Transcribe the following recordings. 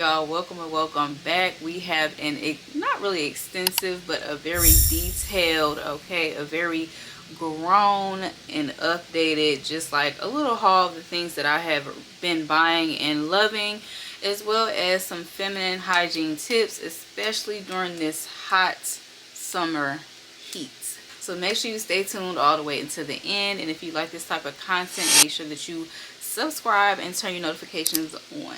Y'all, welcome and welcome back. We have not really extensive, but a very detailed, a very grown and updated, just like a little haul of the things that I have been buying and loving, as well as some feminine hygiene tips, especially during this hot summer heat. So make sure you stay tuned all the way until the end, and if you like this type of content, make sure that you subscribe and turn your notifications on.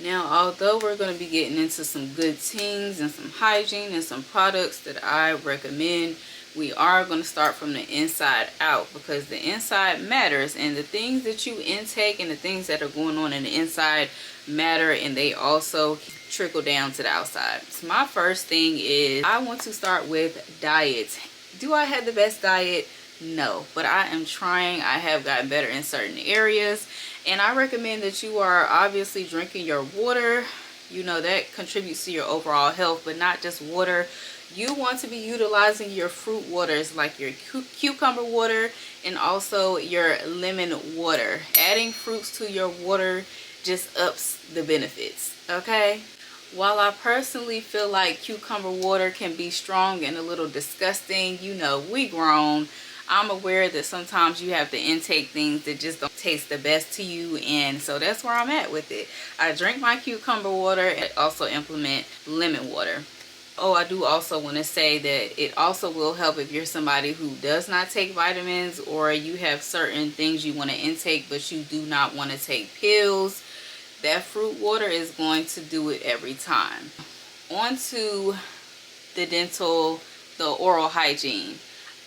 Now, although we're going to be getting into some good things and some hygiene and some products that I recommend, we are going to start from the inside out, because the inside matters, and the things that you intake and the things that are going on in the inside matter, and they also trickle down to the outside. So my first thing is I want to start with diets. Do I have the best diet? No, but I am trying. I have gotten better in certain areas, and I recommend that you are obviously drinking your water. You know, that contributes to your overall health, but not just water. You want to be utilizing your fruit waters, like your cucumber water and also your lemon water. Adding fruits to your water just ups the benefits, okay? While I personally feel like cucumber water can be strong and a little disgusting, you know, we grown. I'm aware that sometimes you have to intake things that just don't taste the best to you, and so that's where I'm at with it. I drink my cucumber water and also implement lemon water. Oh, I do also want to say that it also will help if you're somebody who does not take vitamins, or you have certain things you want to intake but you do not want to take pills. That fruit water is going to do it every time. On to the oral hygiene.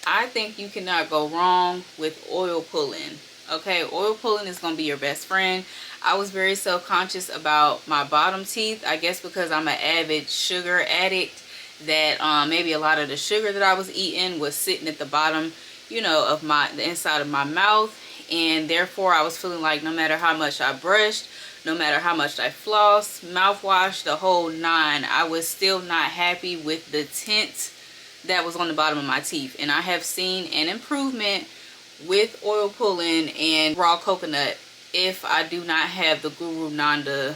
I think you cannot go wrong with oil pulling. Okay, oil pulling is going to be your best friend. I was very self-conscious about my bottom teeth. I guess because I'm an avid sugar addict, that maybe a lot of the sugar that I was eating was sitting at the bottom, you know, of the inside of my mouth. And therefore, I was feeling like no matter how much I brushed, no matter how much I flossed, mouthwash, the whole nine, I was still not happy with the tint that was on the bottom of my teeth. And I have seen an improvement with oil pulling and raw coconut if I do not have the Guru Nanda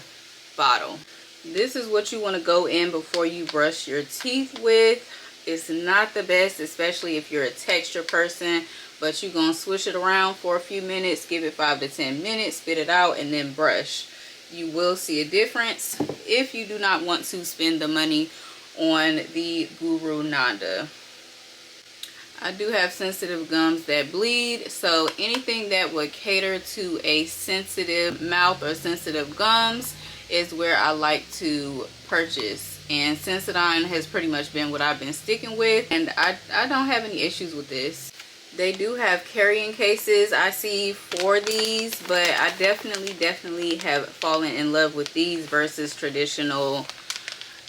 bottle. This is what you want to go in before you brush your teeth with. It's not the best, especially if you're a texture person, but you're going to swish it around for a few minutes, give it 5 to 10 minutes, spit it out, and then brush. You will see a difference if you do not want to spend the money on the Guru Nanda. I do have sensitive gums that bleed, so anything that would cater to a sensitive mouth or sensitive gums is where I like to purchase. And Sensodyne has pretty much been what I've been sticking with, and I don't have any issues with this. They do have carrying cases I see for these, but I definitely have fallen in love with these versus traditional,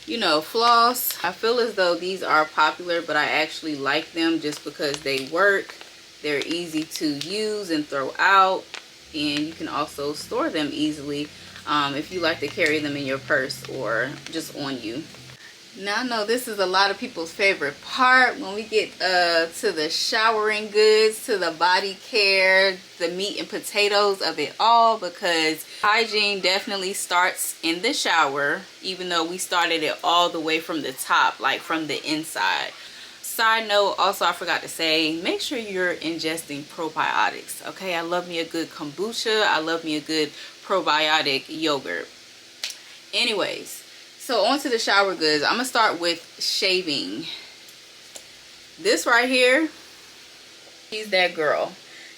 you know, floss. I feel as though these are popular, but I actually like them just because they work. They're easy to use and throw out, and you can also store them easily if you like to carry them in your purse or just on you. Now, I know this is a lot of people's favorite part when we get to the showering goods, to the body care, the meat and potatoes of it all, because hygiene definitely starts in the shower, even though we started it all the way from the top, like from the inside. Side note, also I forgot to say, make sure you're ingesting probiotics, okay? I love me a good kombucha. I love me a good probiotic yogurt. Anyways, so on to the shower goods. I'm going to start with shaving. This right here, she's that girl.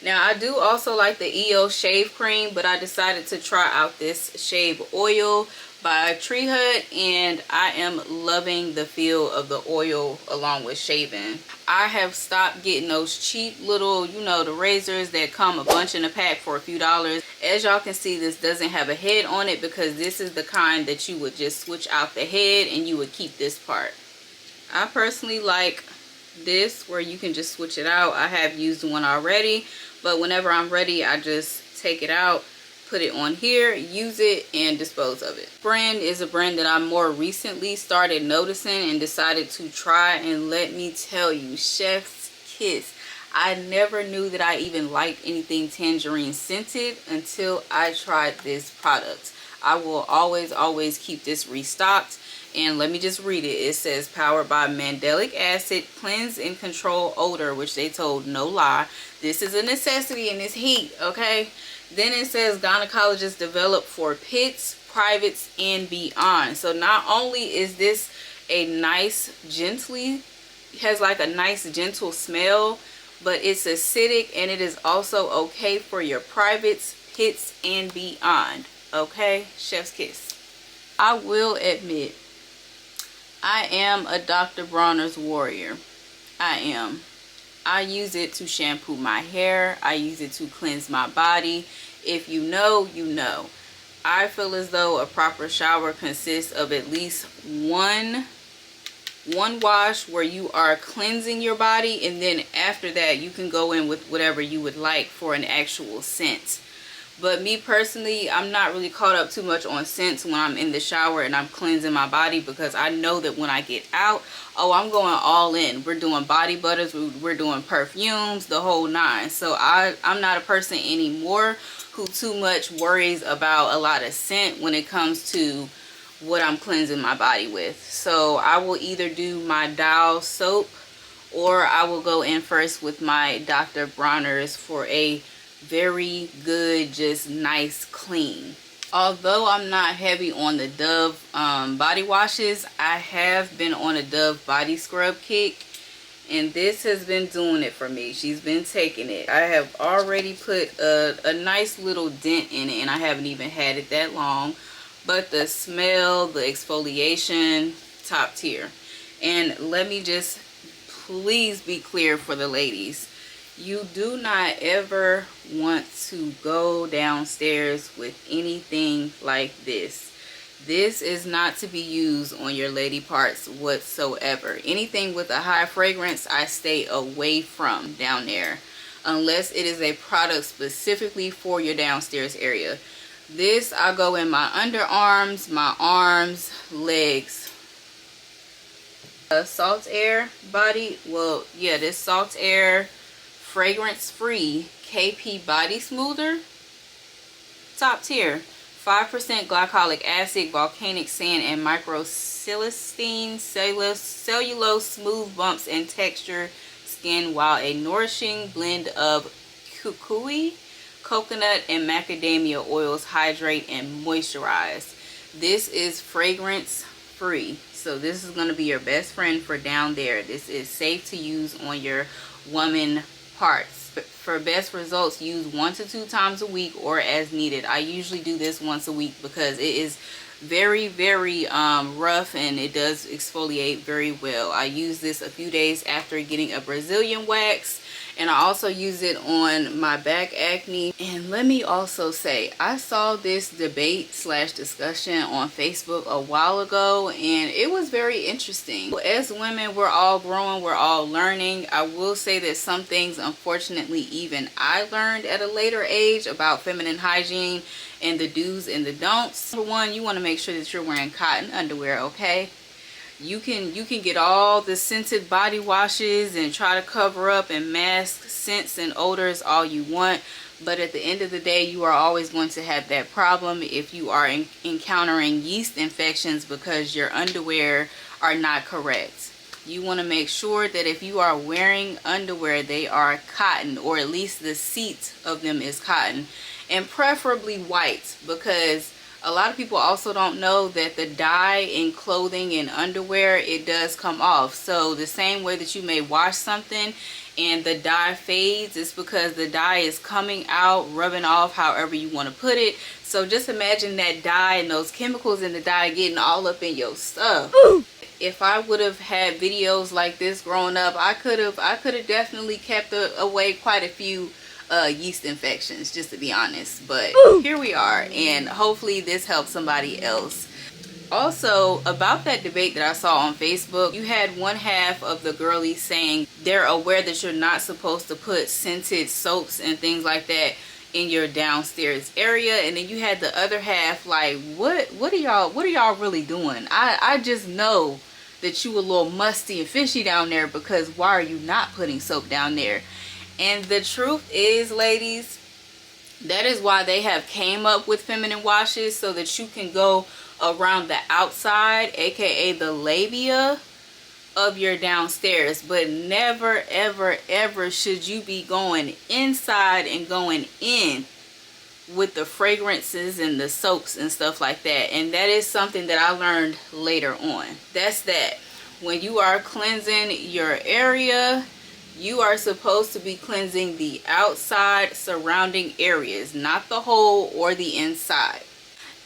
Now, I do also like the EO shave cream, but I decided to try out this shave oil by Tree Hut, and I am loving the feel of the oil along with shaving. I have stopped getting those cheap little, you know, the razors that come a bunch in a pack for a few dollars. As y'all can see, this doesn't have a head on it, because this is the kind that you would just switch out the head and you would keep this part. I personally like this where you can just switch it out. I have used one already, but whenever I'm ready, I just take it out, put it on here, use it, and dispose of it. Brand is a brand that I more recently started noticing and decided to try, and let me tell you, chef's kiss. I never knew that I even liked anything tangerine scented until I tried this product. I will always keep this restocked. And let me just read it. It says, powered by mandelic acid, cleanse and control odor, which they told no lie. This is a necessity in this heat, okay? Then it says gynecologists develop for pits, privates, and beyond. So not only is this a nice, has like a nice gentle smell, but it's acidic, and it is also okay for your privates, pits, and beyond. Okay, chef's kiss. I will admit, I am a Dr. Bronner's warrior. I am. I use it to shampoo my hair. I use it to cleanse my body. If you know, you know. I feel as though a proper shower consists of at least one wash where you are cleansing your body, and then after that you can go in with whatever you would like for an actual scent. But me personally, I'm not really caught up too much on scents when I'm in the shower and I'm cleansing my body, because I know that when I get out, oh, I'm going all in. We're doing body butters, we're doing perfumes, the whole nine. So I'm not a person anymore who too much worries about a lot of scent when it comes to what I'm cleansing my body with. So I will either do my Dial soap, or I will go in first with my Dr. Bronner's for a very good, just nice clean. Although I'm not heavy on the Dove body washes, I have been on a Dove body scrub kick, and this has been doing it for me. She's been taking it. I have already put a nice little dent in it, and I haven't even had it that long, but the smell, the exfoliation, top tier. And let me just please be clear for the ladies. You do not ever want to go downstairs with anything like this. This is not to be used on your lady parts whatsoever. Anything with a high fragrance, I stay away from down there, unless it is a product specifically for your downstairs area. This, I go in my underarms, my arms, legs. Salt Air body, well, yeah, this Salt Air fragrance-free KP body smoother, top tier. 5% glycolic acid, volcanic sand, and microcystine cellulose, smooth bumps and texture skin, while a nourishing blend of kukui, coconut, and macadamia oils hydrate and moisturize. This is fragrance free, so this is going to be your best friend for down there. This is safe to use on your woman parts. For best results, use 1 to 2 times a week or as needed. I usually do this once a week because it is very rough, and it does exfoliate very well. I use this a few days after getting a Brazilian wax, and I also use it on my back acne. And let me also say, I saw this debate / discussion on Facebook a while ago, and it was very interesting. As women, we're all growing, we're all learning. I will say that some things, unfortunately, even I learned at a later age about feminine hygiene and the do's and the don'ts. Number one, you want to make sure that you're wearing cotton underwear, okay? You can get all the scented body washes and try to cover up and mask scents and odors all you want, but at the end of the day, you are always going to have that problem if you are encountering yeast infections because your underwear are not correct. You want to make sure that if you are wearing underwear, they are cotton, or at least the seat of them is cotton, and preferably white, because a lot of people also don't know that the dye in clothing and underwear, it does come off. So the same way that you may wash something and the dye fades, it's because the dye is coming out, rubbing off, however you want to put it. So just imagine that dye and those chemicals in the dye getting all up in your stuff. Ooh. If I would have had videos like this growing up, I could have definitely kept away quite a few yeast infections, just to be honest. But here we are, and hopefully this helps somebody else. Also, about that debate that I saw on Facebook, you had one half of the girlies saying they're aware that you're not supposed to put scented soaps and things like that in your downstairs area, and then you had the other half like, what are y'all really doing? I just know that you a little musty and fishy down there, because why are you not putting soap down there? And the truth is, ladies, That is why they have came up with feminine washes, so that you can go around the outside, aka the labia of your downstairs. But never ever ever should you be going inside and going in with the fragrances and the soaps and stuff like that. And that is something that I learned later on. That's that. When you are cleansing your area, you are supposed to be cleansing the outside surrounding areas, not the whole or the inside.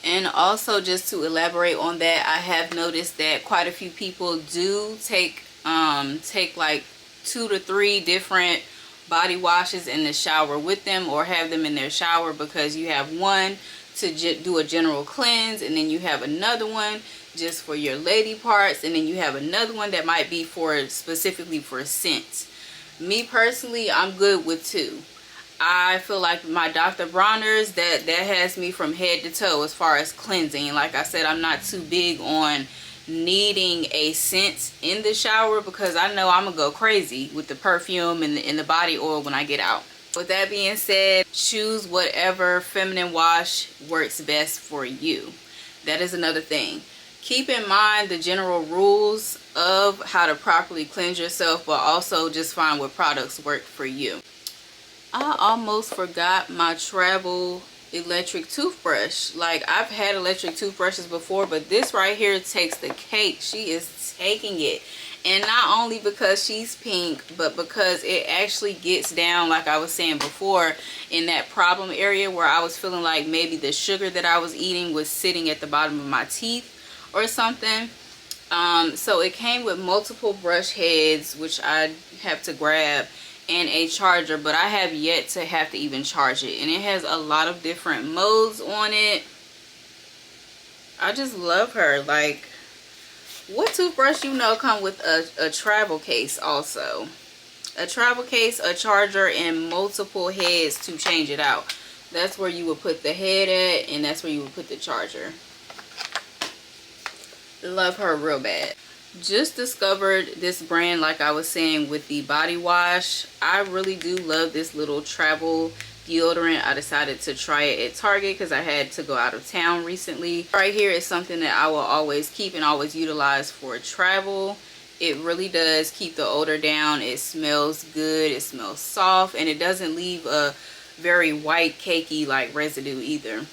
And also, just to elaborate on that, I have noticed that quite a few people do take like 2 to 3 different body washes in the shower with them, or have them in their shower, because you have one to do a general cleanse, and then you have another one just for your lady parts, and then you have another one that might be for specifically for scents. Me personally, I'm good with 2. I feel like my Dr. Bronner's, that has me from head to toe as far as cleansing. Like I said, I'm not too big on needing a scent in the shower, because I know I'm gonna go crazy with the perfume and the body oil when I get out. With that being said, choose whatever feminine wash works best for you. That is another thing. Keep in mind the general rules of how to properly cleanse yourself, but also just find what products work for you. I almost forgot my travel electric toothbrush. Like, I've had electric toothbrushes before, but this right here takes the cake. She is taking it. And not only because she's pink, but because it actually gets down, like I was saying before, in that problem area where I was feeling like maybe the sugar that I was eating was sitting at the bottom of my teeth or something. So it came with multiple brush heads, which I have to grab, and a charger, but I have yet to have to even charge it. And it has a lot of different modes on it. I just love her. Like, what toothbrush you know come with a travel case also? A travel case, a charger, and multiple heads to change it out. That's where you would put the head at, and that's where you would put the charger. Love her real bad. Just discovered this brand, like I was saying, with the body wash. I really do love this little travel deodorant. I decided to try it at Target because I had to go out of town recently. Right here is something that I will always keep and always utilize for travel. It really does keep the odor down. It smells good, it smells soft, and it doesn't leave a very white cakey like residue either.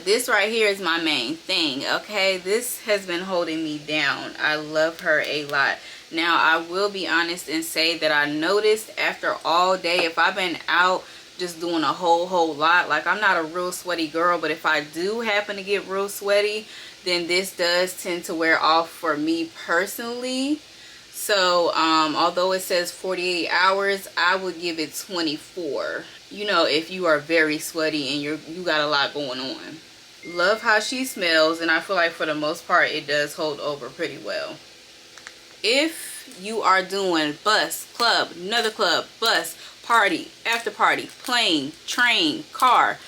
This right here is my main thing, okay? This has been holding me down. I love her a lot. Now, I will be honest and say that I noticed after all day, if I've been out just doing a whole lot, like, I'm not a real sweaty girl, but if I do happen to get real sweaty, then this does tend to wear off for me personally. So although it says 48 hours, I would give it 24. You know, if you are very sweaty and you got a lot going on. Love how she smells, and I feel like for the most part it does hold over pretty well. If you are doing bus, club, another club, bus, party, after party, plane, train, car,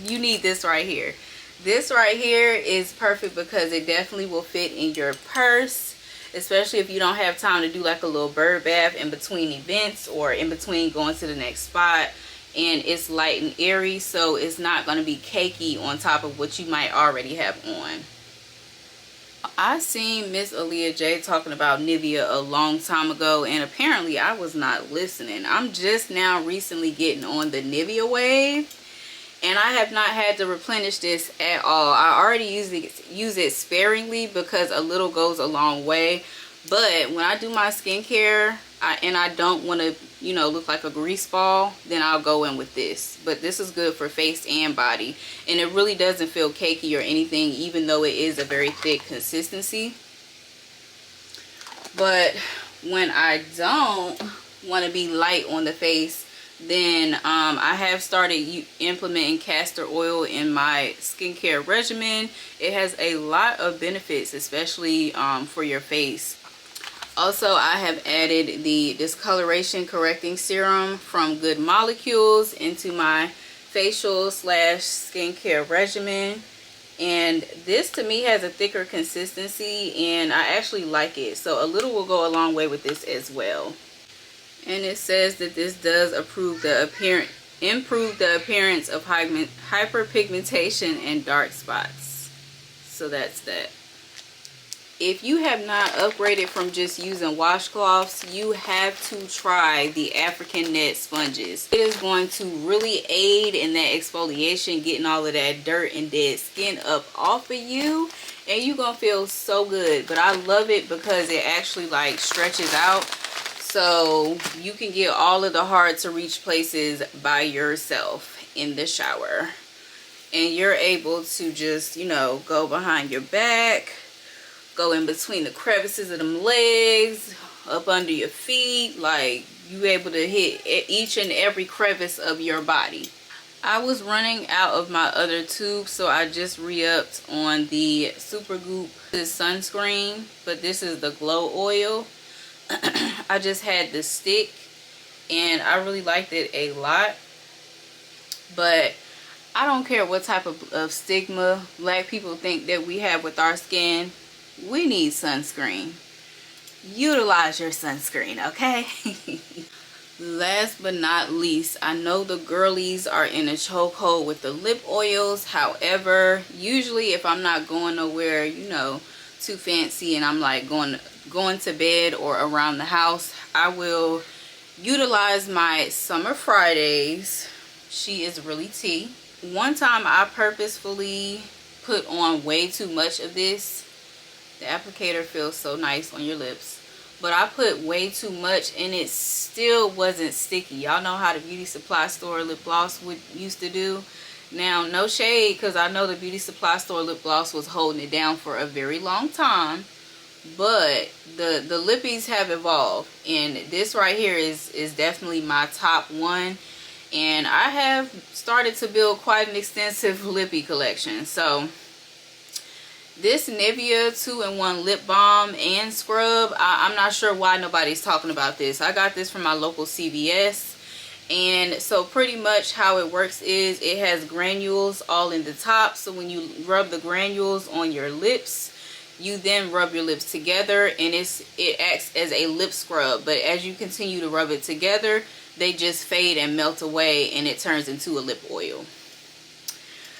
you need this right here. This right here is perfect because it definitely will fit in your purse, especially if you don't have time to do like a little bird bath in between events or in between going to the next spot. And it's light and airy, so it's not going to be cakey on top of what you might already have on. I seen Miss Aaliyah J talking about Nivea a long time ago, and apparently I was not listening. I'm just now recently getting on the Nivea wave, and I have not had to replenish this at all. I already use it sparingly because a little goes a long way. But when I do my skincare and I don't want to, you know, look like a grease ball, then I'll go in with this. But this is good for face and body, and it really doesn't feel cakey or anything, even though it is a very thick consistency. But when I don't want to be light on the face, then I have started implementing castor oil in my skincare regimen. It has a lot of benefits, especially for your face. Also, I have added the discoloration correcting serum from Good Molecules into my facial / skincare regimen. And this to me has a thicker consistency, and I actually like it. So a little will go a long way with this as well. And it says that this does improve the improve the appearance of hyperpigmentation and dark spots. So that's that. If you have not upgraded from just using washcloths, you have to try the African net sponges. It is going to really aid in that exfoliation, getting all of that dirt and dead skin up off of you, and you're gonna feel so good. But I love it because it actually like stretches out, so you can get all of the hard to reach places by yourself in the shower, and you're able to just, you know, go behind your back, go in between the crevices of them legs, up under your feet. Like, you able to hit each and every crevice of your body. I was running out of my other tube, so I just re-upped on the Supergoop sunscreen, but this is the glow oil. I just had the stick and I really liked it a lot, but I don't care what type of stigma black people think that we have with our skin. We need sunscreen. Utilize your sunscreen, okay? Last but not least, I know the girlies are in a chokehold with the lip oils. However, usually if I'm not going nowhere, you know, too fancy, and I'm like going to bed or around the house, I will utilize my Summer Fridays. She is really tea. One time I purposefully put on way too much of this. The applicator feels so nice on your lips, but I put way too much and it still wasn't sticky. Y'all know how the beauty supply store lip gloss used to do. Now, no shade, because I know the beauty supply store lip gloss was holding it down for a very long time, but the lippies have evolved, and this right here is definitely my top one. And I have started to build quite an extensive lippy collection. So this Nivea 2-in-1 lip balm and scrub, I'm not sure why nobody's talking about this. I got this from my local CVS. And so pretty much how it works is it has granules all in the top. So when you rub the granules on your lips, you then rub your lips together, and it acts as a lip scrub. But as you continue to rub it together, they just fade and melt away, and it turns into a lip oil.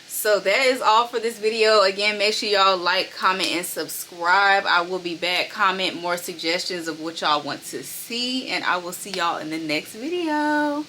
So that is all for this video. Again, make sure y'all like, comment, and subscribe. I will be back. Comment more suggestions of what y'all want to see, and I will see y'all in the next video.